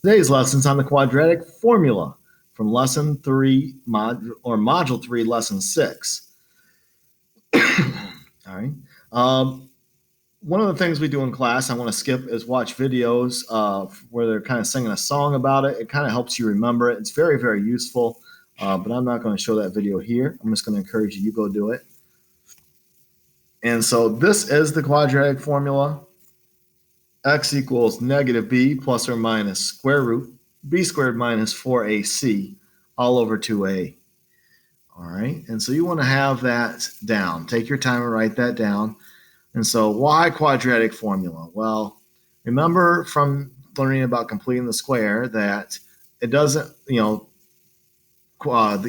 Today's lesson's on the quadratic formula from lesson 3, module 3, lesson 6. All right. One of the things we do in class, I want to skip, is watch videos where they're kind of singing a song about it. It kind of helps you remember it. It's very, very useful, but I'm not going to show that video here. I'm just going to encourage you go do it. And so this is the quadratic formula. X equals negative b plus or minus square root b squared minus 4ac all over 2a. All right, and so you want to have that down. Take your time and write that down. And so why quadratic formula? Well, remember from learning about completing the square that it doesn't, the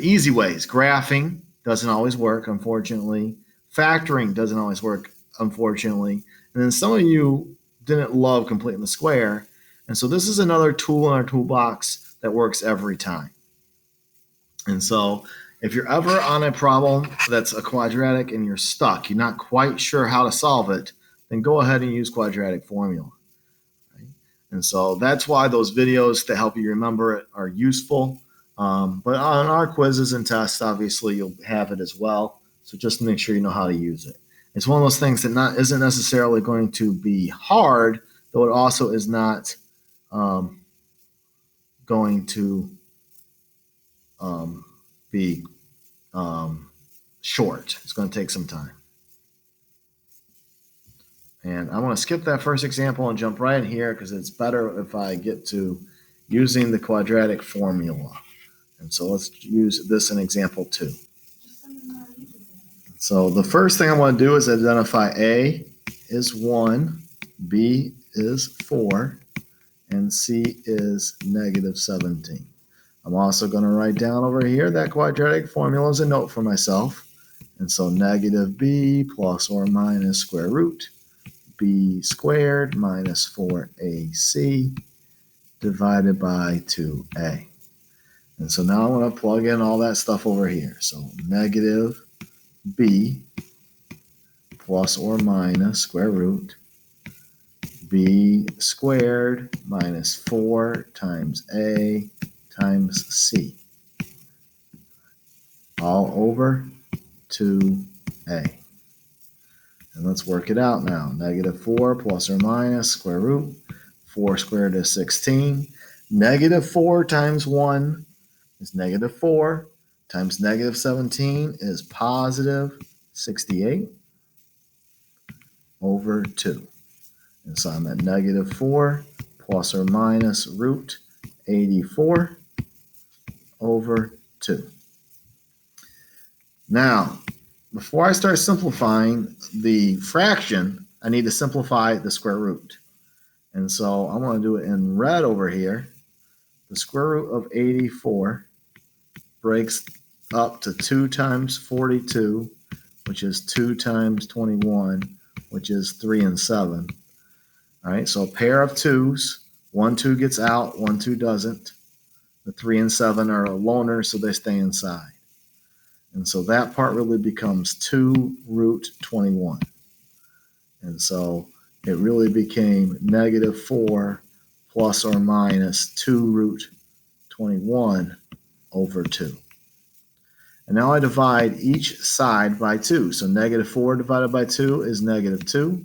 easy ways, graphing doesn't always work, unfortunately. Factoring doesn't always work, unfortunately. And then some of you didn't love completing the square. And so this is another tool in our toolbox that works every time. And so if you're ever on a problem that's a quadratic and you're stuck, you're not quite sure how to solve it, then go ahead and use quadratic formula. Right? And so that's why those videos to help you remember it are useful. But on our quizzes and tests, obviously, you'll have it as well. So just make sure you know how to use it. It's one of those things that isn't necessarily going to be hard, though it also is not going to be short. It's going to take some time. And I want to skip that first example and jump right in here because it's better if I get to using the quadratic formula. And so let's use this in example 2. So the first thing I want to do is identify A is 1, B is 4, and C is negative 17. I'm also going to write down over here that quadratic formula as a note for myself. And so negative b plus or minus square root b squared minus 4ac divided by 2a. And so now I want to plug in all that stuff over here. So negative b plus or minus square root b squared minus 4 times a times c all over 2a. And let's work it out now. Negative 4 plus or minus square root. 4 squared is 16. Negative 4 times 1 is negative 4 times negative 17 is positive 68 over 2. And so I'm at negative 4 plus or minus root 84 over 2. Now, before I start simplifying the fraction, I need to simplify the square root. And so I'm going to do it in red over here. The square root of 84 breaks up to 2 times 42, which is 2 times 21, which is 3 and 7. All right, so a pair of 2s. 1 2 gets out, 1 2 doesn't. The 3 and 7 are a loner, so they stay inside. And so that part really becomes 2 root 21. And so it really became negative 4 plus or minus 2 root 21 over 2. And now I divide each side by 2. So negative 4 divided by 2 is negative 2.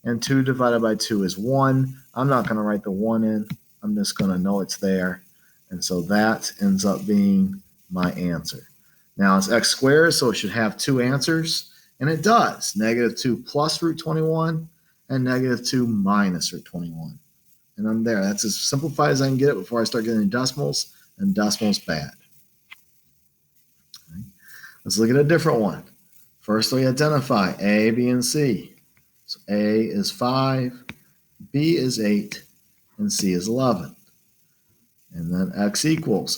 And 2 divided by 2 is 1. I'm not going to write the 1 in. I'm just going to know it's there. And so that ends up being my answer. Now it's x squared, so it should have 2 answers. And it does. Negative 2 plus root 21 and negative 2 minus root 21. And I'm there. That's as simplified as I can get it before I start getting decimals, and decimals bad. Okay. Let's look at a different one. First, we identify A, B, and C. So A is 5, B is 8, and C is 11. And then x equals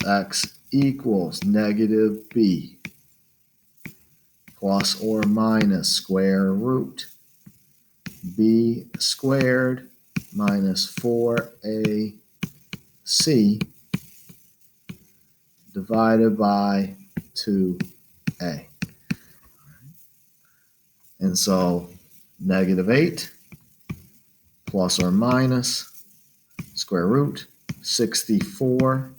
negative b plus or minus square root b squared minus 4ac divided by 2a. And so negative 8 plus or minus square root 64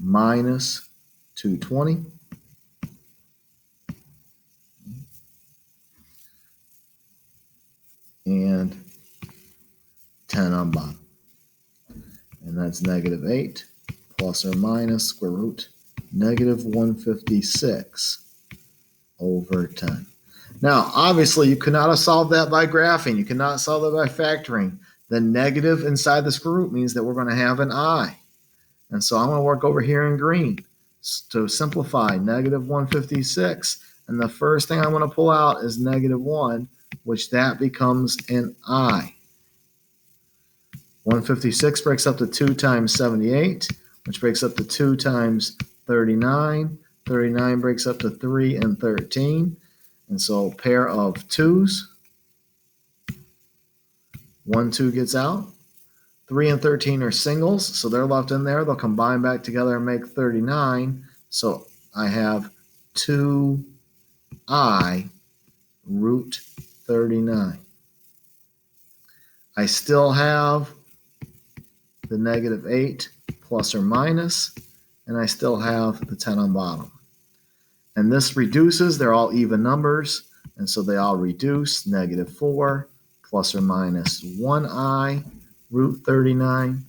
minus 220. And 10 on bottom. And that's negative 8 plus or minus square root negative 156 over 10. Now, obviously, you could not have solved that by graphing. You cannot solve that by factoring. The negative inside the square root means that we're going to have an I. And so I'm going to work over here in green to simplify negative 156. And the first thing I'm going to pull out is negative 1, which that becomes an I. 156 breaks up to 2 times 78, which breaks up to 2 times 39. 39 breaks up to 3 and 13. And so pair of 2's. 1, 2 gets out. 3 and 13 are singles, so they're left in there. They'll combine back together and make 39. So I have 2I root 39. I still have the negative 8 plus or minus, and I still have the 10 on bottom. And this reduces, they're all even numbers, and so they all reduce. Negative 4 plus or minus 1I root 39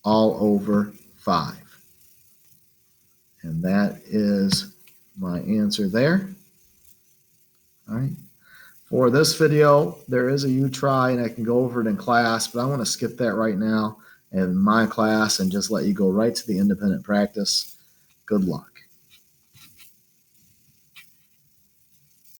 all over 5. And that is my answer there. All right. For this video, there is a U-try, and I can go over it in class, but I want to skip that right now in my class and just let you go right to the independent practice. Good luck.